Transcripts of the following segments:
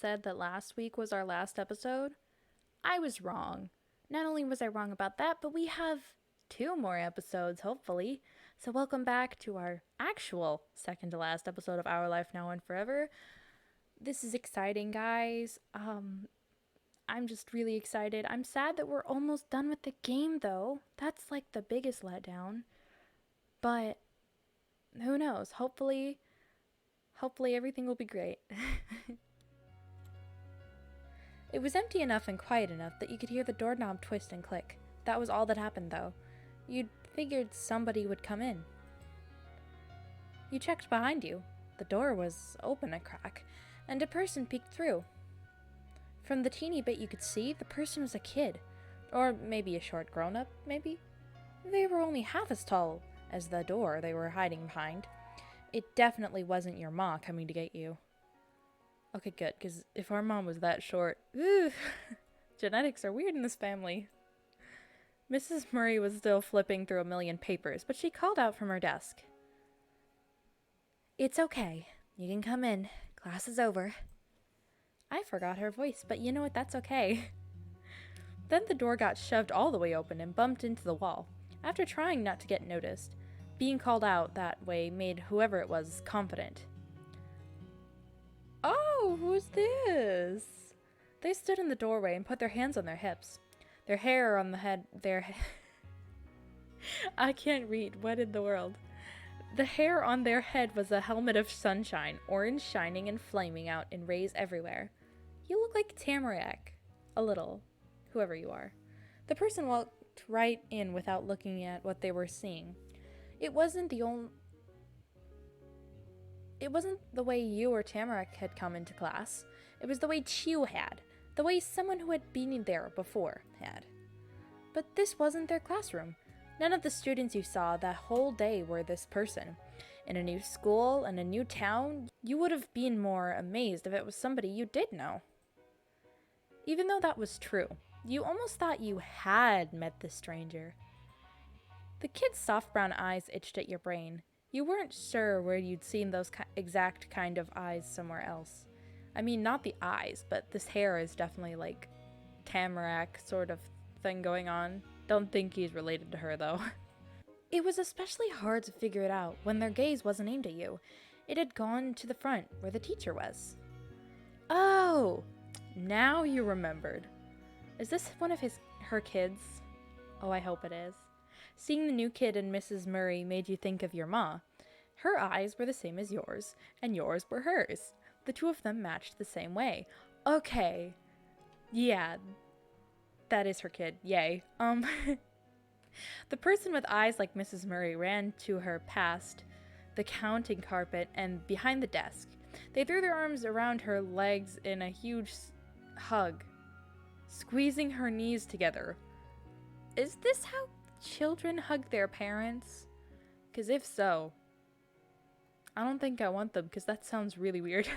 said that last week was our last episode, I was wrong. Not only was I wrong about that, but we have 2 more episodes, hopefully. So welcome back to our actual second to last episode of Our Life Now and Forever. This is exciting, guys. I'm just really excited. I'm sad that we're almost done with the game, though. That's like the biggest letdown. But who knows? Hopefully everything will be great. It was empty enough and quiet enough that you could hear the doorknob twist and click. That was all that happened, though. You'd figured somebody would come in. You checked behind you. The door was open a crack, and a person peeked through. From the teeny bit you could see, the person was a kid. Or maybe a short grown-up, maybe? They were only half as tall as the door they were hiding behind. It definitely wasn't your ma coming to get you. Okay, good, because if our mom was that short, genetics are weird in this family. Mrs. Murry was still flipping through a million papers, but she called out from her desk. It's okay. You can come in. Class is over. I forgot her voice, but you know what? That's okay. Then the door got shoved all the way open and bumped into the wall. After trying not to get noticed, being called out that way made whoever it was confident. Oh, who's this? They stood in the doorway and put their hands on their hips. Their hair on the head, I can't read. What in the world? The hair on their head was a helmet of sunshine, orange shining and flaming out in rays everywhere. You look like Tamarack. A little. Whoever you are. The person walked right in without looking at what they were seeing. It wasn't the way you or Tamarack had come into class. It was the way Chew had. The way someone who had been there before had. But this wasn't their classroom. None of the students you saw that whole day were this person. In a new school, in a new town, you would have been more amazed if it was somebody you did know. Even though that was true, you almost thought you had met this stranger. The kid's soft brown eyes itched at your brain. You weren't sure where you'd seen those exact kind of eyes somewhere else. I mean, not the eyes, but this hair is definitely like Tamarack sort of thing going on. Don't think he's related to her, though. It was especially hard to figure it out when their gaze wasn't aimed at you. It had gone to the front, where the teacher was. Oh! Now you remembered. Is this one of her kids? Oh, I hope it is. Seeing the new kid and Mrs. Murry made you think of your ma. Her eyes were the same as yours, and yours were hers. The two of them matched the same way. Okay. Yeah. That is her kid. Yay. The person with eyes like Mrs. Murry ran to her past the counting carpet and behind the desk. They threw their arms around her legs in a huge hug, squeezing her knees together. Is this how children hug their parents? Because if so, I don't think I want them, because that sounds really weird.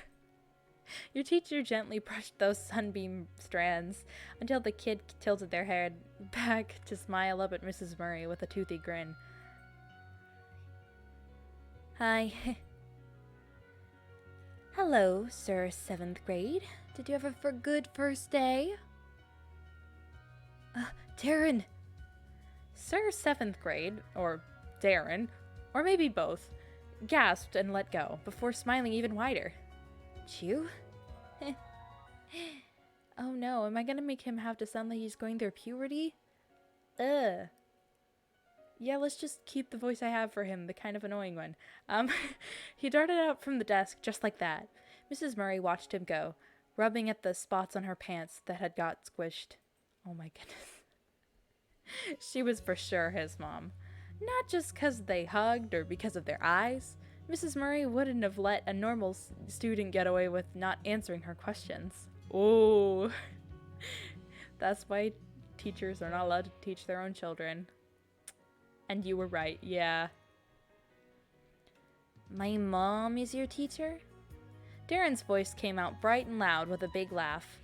Your teacher gently brushed those sunbeam strands until the kid tilted their head back to smile up at Mrs. Murry with a toothy grin. Hi. Hello, Sir 7th grade. Did you have a good first day? Darren. Sir 7th grade, or Darren, or maybe both, gasped and let go before smiling even wider. Chew? Oh no, am I gonna make him have to sound like he's going through puberty? Ugh. Yeah, let's just keep the voice I have for him, the kind of annoying one. He darted out from the desk just like that. Mrs. Murry watched him go, rubbing at the spots on her pants that had got squished. Oh my goodness. She was for sure his mom. Not just because they hugged or because of their eyes. Mrs. Murry wouldn't have let a normal student get away with not answering her questions. Oh, that's why teachers are not allowed to teach their own children. And you were right, yeah. My mom is your teacher? Darren's voice came out bright and loud with a big laugh,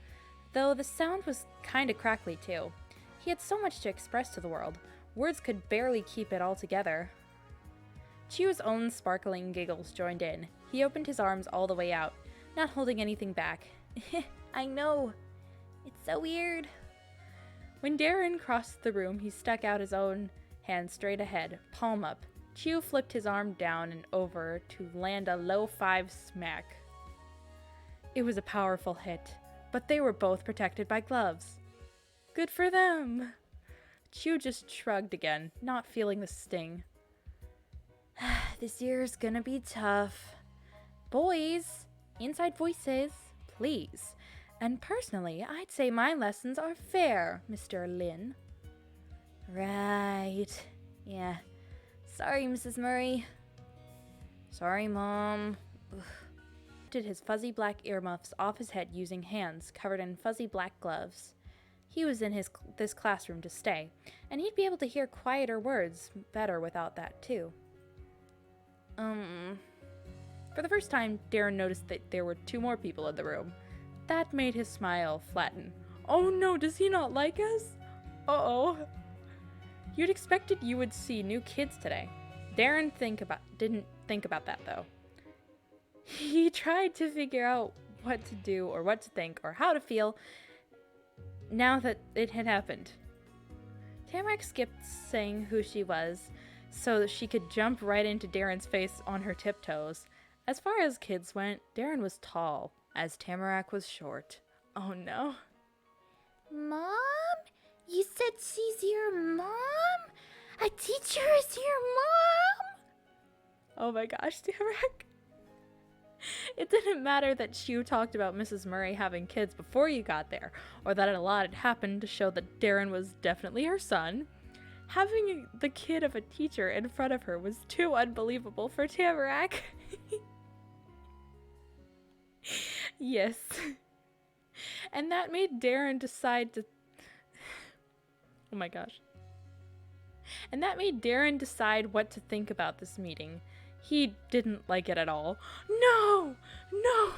though the sound was kinda crackly too. He had so much to express to the world, words could barely keep it all together. Chew's own sparkling giggles joined in. He opened his arms all the way out, not holding anything back, I know. It's so weird. When Darren crossed the room, he stuck out his own hand straight ahead, palm up. Chew flipped his arm down and over to land a low 5 smack. It was a powerful hit, but they were both protected by gloves. Good for them. Chew just shrugged again, not feeling the sting. This year's gonna be tough. Boys, inside voices, please. And personally, I'd say my lessons are fair, Mr. Lin. Right. Yeah. Sorry, Mrs. Murray. Sorry, Mom. Ugh. Did his fuzzy black earmuffs off his head using hands covered in fuzzy black gloves. He was in this classroom to stay, and he'd be able to hear quieter words better without that, too. For the first time, Darren noticed that there were 2 more people in the room. That made his smile flatten. Oh no, does he not like us? Uh-oh. You'd expected you would see new kids today. Darren didn't think about that, though. He tried to figure out what to do or what to think or how to feel now that it had happened. Tamarack skipped saying who she was so that she could jump right into Darren's face on her tiptoes. As far as kids went, Darren was tall, as Tamarack was short. Oh no. Mom? You said she's your mom? A teacher is your mom? Oh my gosh, Tamarack. It didn't matter that Chew talked about Mrs. Murray having kids before you got there, or that a lot had happened to show that Darren was definitely her son. Having the kid of a teacher in front of her was too unbelievable for Tamarack. Yes. And that made Darren decide to... Oh my gosh. And that made Darren decide what to think about this meeting. He didn't like it at all. No! No!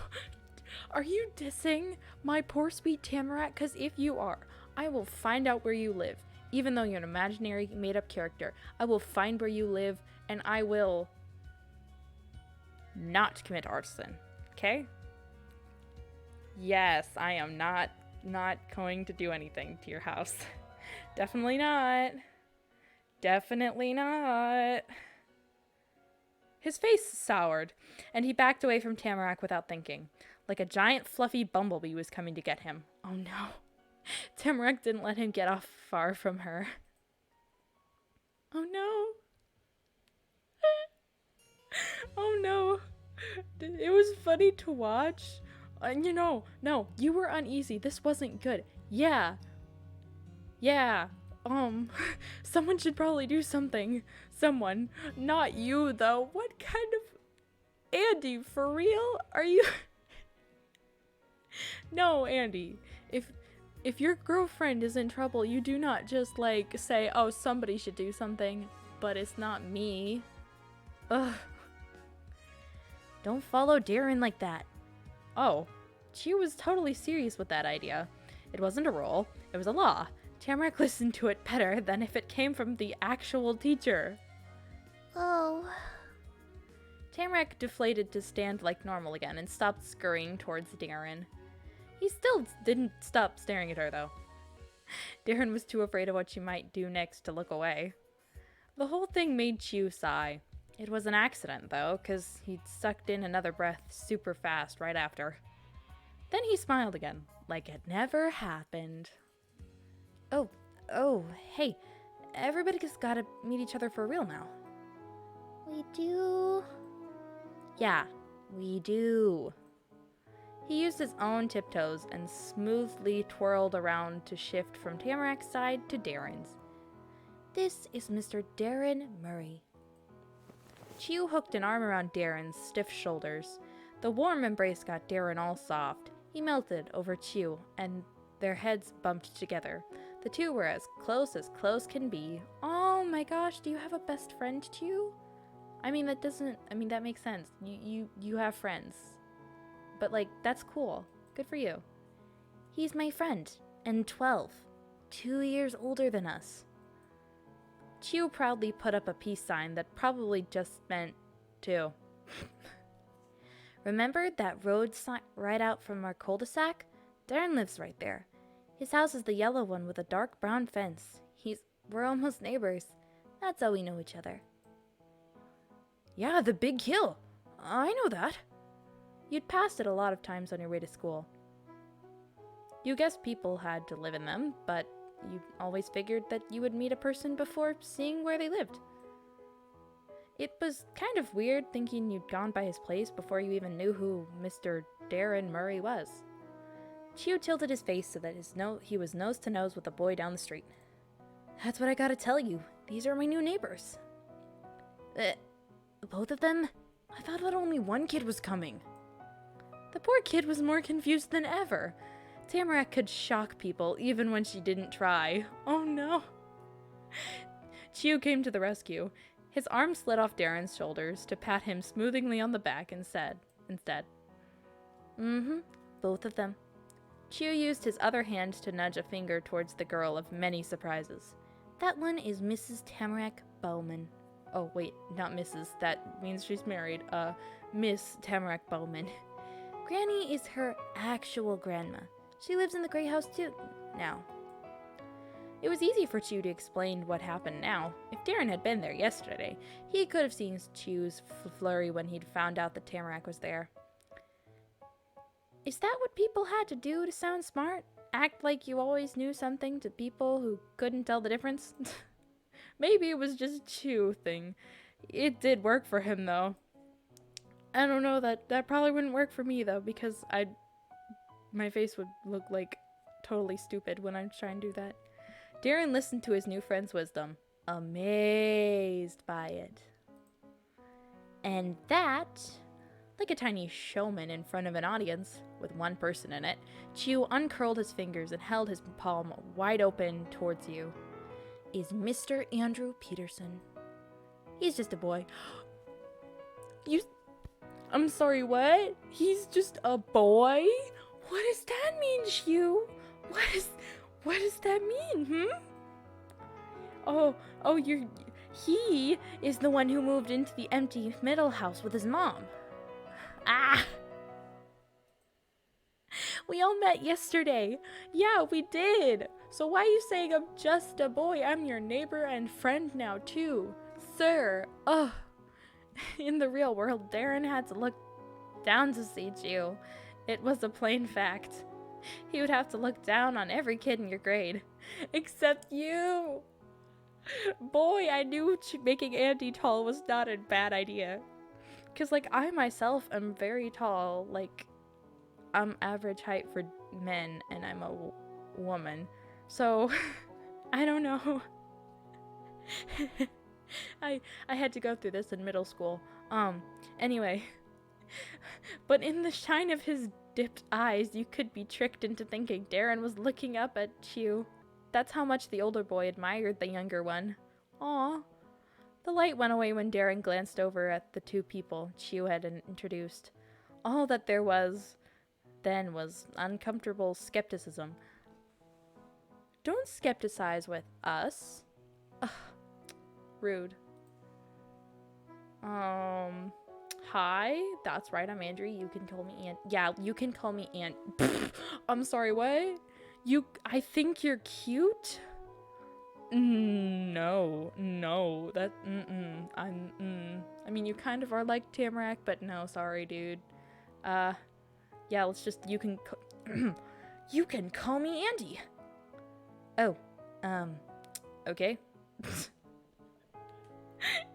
Are you dissing my poor sweet Tamarack? Because if you are, I will find out where you live. Even though you're an imaginary, made-up character, I will find where you live, and I will not commit arson. Okay? Yes, I am not going to do anything to your house. Definitely not. Definitely not. His face soured, and he backed away from Tamarack without thinking, like a giant fluffy bumblebee was coming to get him. Oh no. Tamarack didn't let him get off far from her. Oh no. Oh no. It was funny to watch. No, you were uneasy. This wasn't good. Yeah. Someone should probably do something. Someone. Not you, though. What kind of... Andy, for real? Are you... No, Andy. If your girlfriend is in trouble, you do not just, say, oh, somebody should do something, but it's not me. Ugh. Don't follow Darren like that. Oh, she was totally serious with that idea. It wasn't a role, it was a law. Tamarack listened to it better than if it came from the actual teacher. Oh. Tamarack deflated to stand like normal again and stopped scurrying towards Darren. He still didn't stop staring at her, though. Darren was too afraid of what she might do next to look away. The whole thing made Chew sigh. It was an accident, though, because he'd sucked in another breath super fast right after. Then he smiled again, like it never happened. Oh, hey, everybody's gotta meet each other for real now. We do? Yeah, we do. He used his own tiptoes and smoothly twirled around to shift from Tamarack's side to Darren's. This is Mr. Darren Murray. Chew hooked an arm around Darren's stiff shoulders. The warm embrace got Darren all soft. He melted over Chew, and their heads bumped together. The two were as close can be. Oh my gosh, do you have a best friend, Chew? I mean, that makes sense. You have friends. But, that's cool. Good for you. He's my friend, and 12. 2 years older than us. Chew proudly put up a peace sign that probably just meant 2. Remember that road sign right out from our cul-de-sac? Darren lives right there. His house is the yellow one with a dark brown fence. We're almost neighbors. That's how we know each other. Yeah, the big hill. I know that. You'd passed it a lot of times on your way to school. You guessed people had to live in them, but you always figured that you would meet a person before seeing where they lived. It was kind of weird thinking you'd gone by his place before you even knew who Mr. Darren Murry was. Chew tilted his face so that he was nose to nose with the boy down the street. That's what I gotta tell you. These are my new neighbors. Both of them? I thought that only one kid was coming. The poor kid was more confused than ever. Tamarack could shock people even when she didn't try. Oh no. Chew came to the rescue. His arm slid off Darren's shoulders to pat him smoothingly on the back and said, instead, both of them. Chew used his other hand to nudge a finger towards the girl of many surprises. That one is Mrs. Tamarack Bowman. Oh, wait, not Mrs. That means she's married. Miss Tamarack Bowman. Granny is her actual grandma. She lives in the gray house too, now. It was easy for Chew to explain what happened now. If Darren had been there yesterday, he could have seen Chew's flurry when he'd found out that Tamarack was there. Is that what people had to do to sound smart? Act like you always knew something to people who couldn't tell the difference? Maybe it was just a Chew thing. It did work for him, though. I don't know, that probably wouldn't work for me, though, because my face would look like totally stupid when I try and do that. Darren listened to his new friend's wisdom, amazed by it. And that, like a tiny showman in front of an audience with one person in it, Chew uncurled his fingers and held his palm wide open towards you, is Mr. Andrew Peterson. He's just a boy. I'm sorry, what? He's just a boy? What does that mean, Chew? What does that mean, he is the one who moved into the empty middle house with his mom. Ah! We all met yesterday. Yeah, we did. So why are you saying I'm just a boy? I'm your neighbor and friend now, too. Sir, in the real world, Darren had to look down to see Chew. It was a plain fact. He would have to look down on every kid in your grade. Except you. Boy, I knew making Andy tall was not a bad idea. Because, I myself am very tall. I'm average height for men, and I'm a woman. So, I don't know. I had to go through this in middle school. Anyway. But in the shine of his dipped eyes, you could be tricked into thinking Darren was looking up at you. That's how much the older boy admired the younger one. Aw. The light went away when Darren glanced over at the two people Chew had introduced. All that there was then was uncomfortable skepticism. Don't skepticize with us. Ugh. Rude. Hi, that's right, I'm Andrew. You can call me Aunt. Yeah, you can call me Aunt. I'm sorry, what? I think you're cute? No, I mean, you kind of are like Tamarack, but no, sorry, dude. Yeah, you can call me Andy. Oh, okay.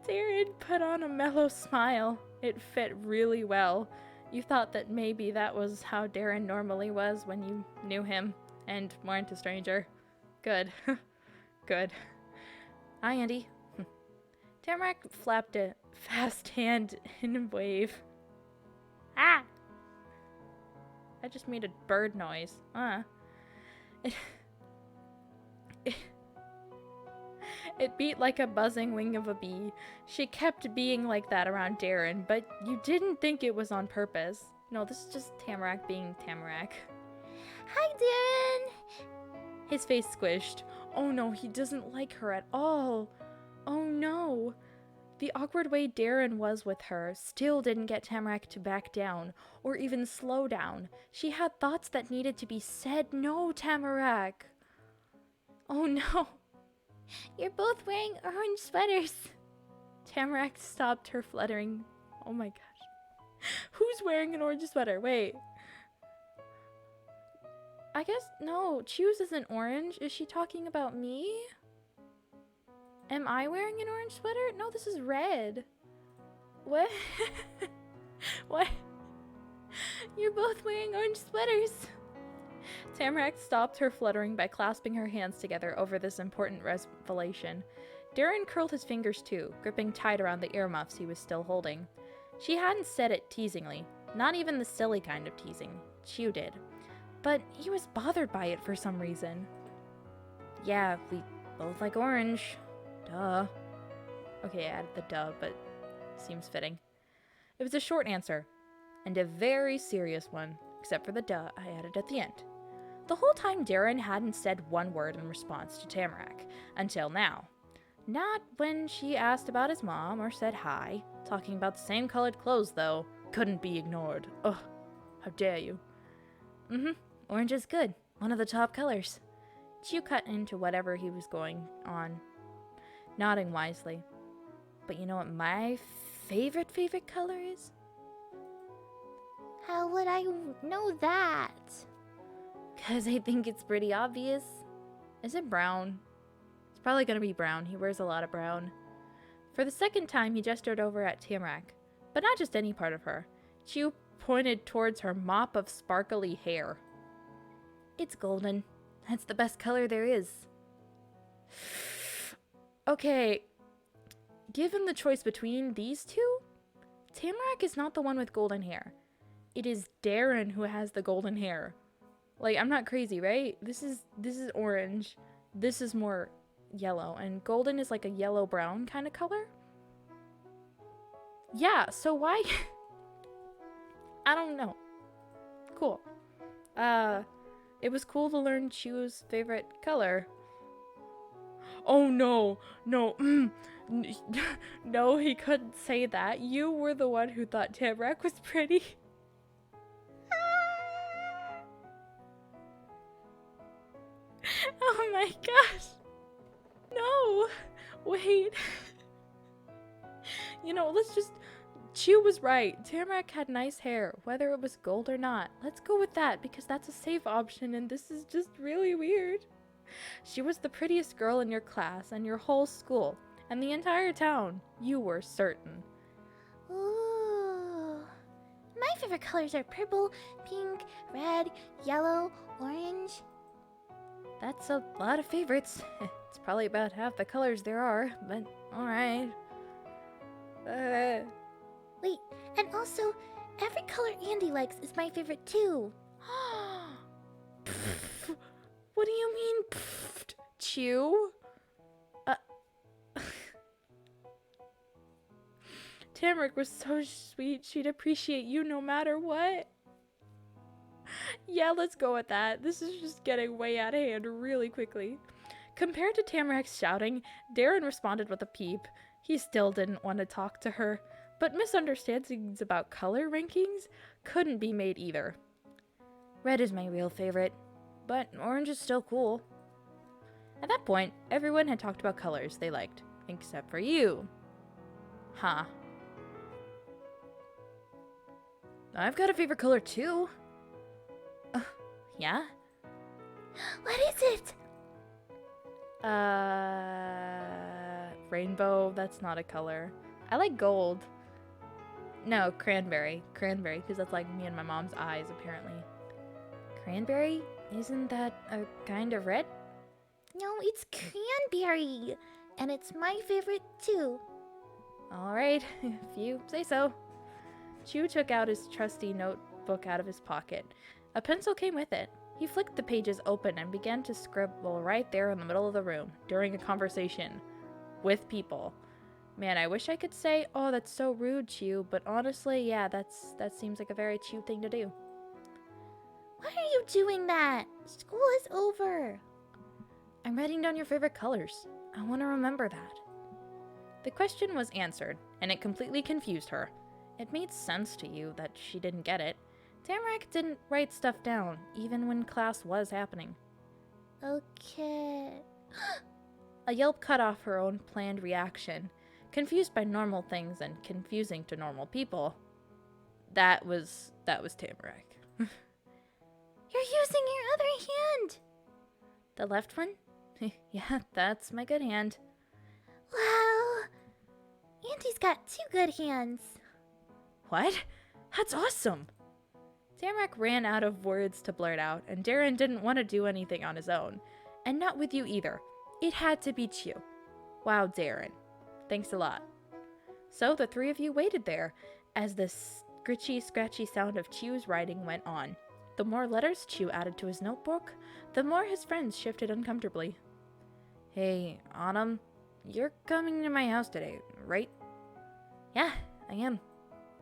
Darren put on a mellow smile. It fit really well. You thought that maybe that was how Darren normally was when you knew him and weren't a stranger. Good. Good. Hi, Andy. Tamarack flapped a fast hand in a wave. Ah! I just made a bird noise. It beat like a buzzing wing of a bee. She kept being like that around Darren, but you didn't think it was on purpose. No, this is just Tamarack being Tamarack. Hi, Darren. His face squished. Oh no, he doesn't like her at all. Oh no. The awkward way Darren was with her still didn't get Tamarack to back down, or even slow down. She had thoughts that needed to be said. No, Tamarack! Oh no! You're both wearing orange sweaters. Tamarack stopped her fluttering. Oh my gosh. Who's wearing an orange sweater? Wait. I guess, no, Choose isn't orange. Is she talking about me? Am I wearing an orange sweater? No, this is red. What? What? You're both wearing orange sweaters. Tamarack stopped her fluttering by clasping her hands together over this important revelation. Darren curled his fingers too, gripping tight around the earmuffs he was still holding. She hadn't said it teasingly, not even the silly kind of teasing. Chew did. But he was bothered by it for some reason. Yeah, we both like orange. Duh. Okay, I added the duh, but seems fitting. It was a short answer, and a very serious one, except for the duh I added at the end. The whole time Darren hadn't said one word in response to Tamarack, until now. Not when she asked about his mom or said hi. Talking about the same colored clothes, though, couldn't be ignored. Ugh, how dare you. Orange is good. One of the top colors. Chew cut into whatever he was going on, nodding wisely. But you know what my favorite color is? How would I know that? 'Cause I think it's pretty obvious. Is it brown? It's probably gonna be brown. He wears a lot of brown. For the second time, he gestured over at Tamarack, but not just any part of her. Chew pointed towards her mop of sparkly hair. It's golden. That's the best color there is. Okay, given the choice between these two, Tamarack is not the one with golden hair. It is Darren who has the golden hair. Like, I'm not crazy, right? This is orange. This is more yellow, and golden is like a yellow-brown kind of color. Yeah, so why? I don't know. Cool. It was cool to learn Chew's favorite color. Oh no, no, he couldn't say that. You were the one who thought Tamarack was pretty. Oh my gosh. No, wait. You know, let's just... Chew was right. Tamarack had nice hair, whether it was gold or not. Let's go with that, because that's a safe option, and this is just really weird. She was the prettiest girl in your class, and your whole school, and the entire town. You were certain. Ooh. My favorite colors are purple, pink, red, yellow, orange. That's a lot of favorites. It's probably about half the colors there are, but alright. Wait, and also, every color Andy likes is my favorite too. What do you mean, pfft? Chew? Tamarack was so sweet, she'd appreciate you no matter what. Yeah, let's go with that. This is just getting way out of hand really quickly. Compared to Tamarack's shouting, Darren responded with a peep. He still didn't want to talk to her, but misunderstandings about color rankings couldn't be made either. Red is my real favorite, but orange is still cool. At that point, everyone had talked about colors they liked, except for you. Huh. I've got a favorite color too. Yeah? What is it? Rainbow, that's not a color. I like gold. No, cranberry. Cranberry, because that's like me and my mom's eyes, apparently. Cranberry? Isn't that a kind of red? No, it's cranberry. And it's my favorite too. Alright, if you say so. Chew took out his trusty notebook out of his pocket. A pencil came with it. He flicked the pages open and began to scribble right there in the middle of the room during a conversation with people. Man, I wish I could say, oh, that's so rude, Chew, but honestly, yeah, that seems like a very Chew thing to do. Why are you doing that? School is over. I'm writing down your favorite colors. I want to remember that. The question was answered, and it completely confused her. It made sense to you that she didn't get it. Tamarack didn't write stuff down, even when class was happening. Okay. A yelp cut off her own planned reaction. Confused by normal things and confusing to normal people. That was Tamarack. You're using your other hand! The left one? Yeah, that's my good hand. Wow! Andy's got 2 good hands. What? That's awesome! Tamarack ran out of words to blurt out, and Darren didn't want to do anything on his own. And not with you either. It had to be Chew. Wow, Darren. Thanks a lot. So the 3 of you waited there, as the scritchy, scratchy sound of Chew's writing went on. The more letters Chew added to his notebook, the more his friends shifted uncomfortably. Hey, Autumn, you're coming to my house today, right? Yeah, I am.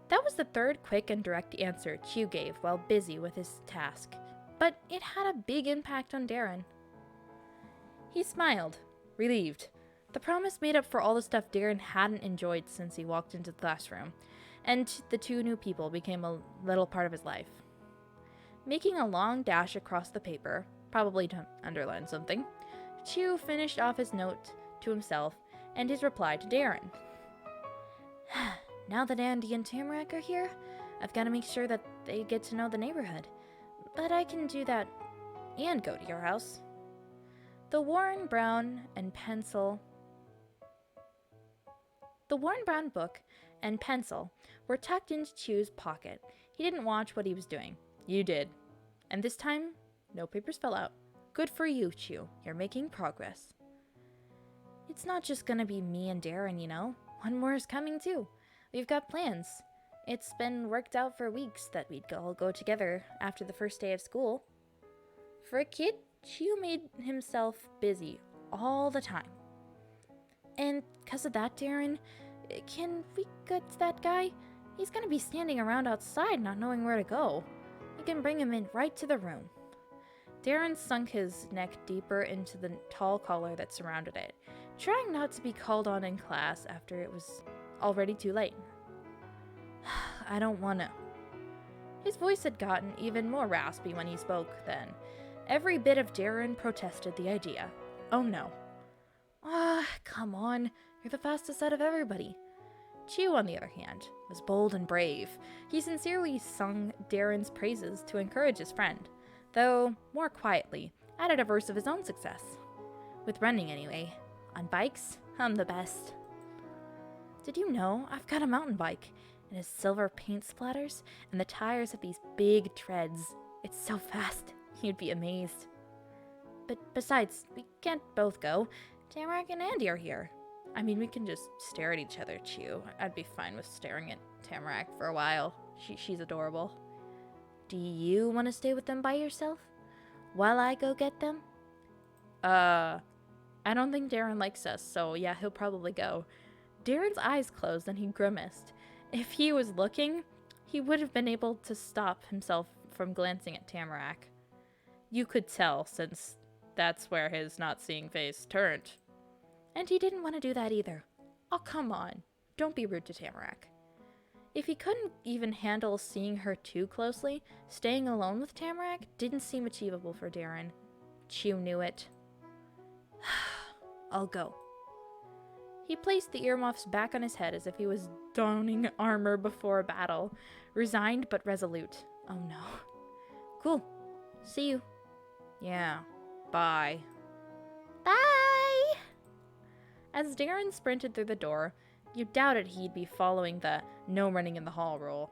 That was the 3rd quick and direct answer Chew gave while busy with his task, but it had a big impact on Darren. He smiled, relieved. The promise made up for all the stuff Darren hadn't enjoyed since he walked into the classroom, and the 2 new people became a little part of his life. Making a long dash across the paper, probably to underline something, Chew finished off his note to himself and his reply to Darren. Now that Andy and Tamarack are here, I've got to make sure that they get to know the neighborhood. But I can do that and go to your house. The Warren Brown book and pencil were tucked into Chew's pocket. He didn't watch what he was doing. You did. And this time, no papers fell out. Good for you, Chew. You're making progress. It's not just gonna be me and Darren, you know. One more is coming too. We've got plans. It's been worked out for weeks that we'd all go together after the first day of school. For a kid, Chew made himself busy all the time. And because of that, Darren, can we get to that guy? He's gonna be standing around outside not knowing where to go. We can bring him in right to the room. Darren sunk his neck deeper into the tall collar that surrounded it, trying not to be called on in class after it was already too late. I don't wanna. His voice had gotten even more raspy when he spoke then. Every bit of Darren protested the idea. Oh no. Come on. You're the fastest out of everybody. Chew, on the other hand, was bold and brave. He sincerely sung Darren's praises to encourage his friend, though more quietly, added a verse of his own success. With running anyway. On bikes, I'm the best. Did you know I've got a mountain bike? It has silver paint splatters, and the tires have these big treads. It's so fast, you'd be amazed. But besides, we can't both go. Tamarack and Andy are here. I mean, we can just stare at each other, Chew. I'd be fine with staring at Tamarack for a while. She's adorable. Do you want to stay with them by yourself? While I go get them? I don't think Darren likes us, so yeah, he'll probably go. Darren's eyes closed and he grimaced. If he was looking, he would have been able to stop himself from glancing at Tamarack. You could tell, since that's where his not-seeing face turned. And he didn't want to do that either. Oh, come on. Don't be rude to Tamarack. If he couldn't even handle seeing her too closely, staying alone with Tamarack didn't seem achievable for Darren. Chew knew it. I'll go. He placed the earmuffs back on his head as if he was donning armor before a battle, resigned but resolute. Oh no. Cool. See you. Yeah. Bye. Bye! As Darren sprinted through the door, you doubted he'd be following the no running in the hall rule.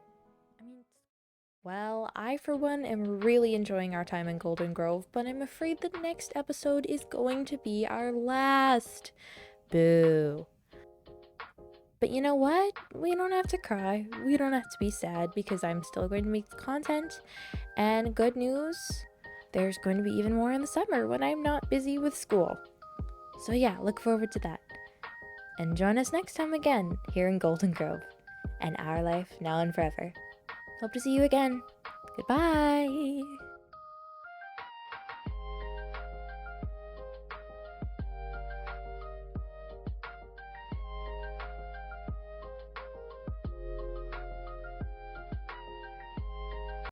Well, I for one am really enjoying our time in Golden Grove, but I'm afraid the next episode is going to be our last. Boo. But you know what? We don't have to cry. We don't have to be sad because I'm still going to make the content. And good news, there's going to be even more in the summer when I'm not busy with school. So yeah, look forward to that. And join us next time again here in Golden Grove. And our life now and forever. Hope to see you again. Goodbye.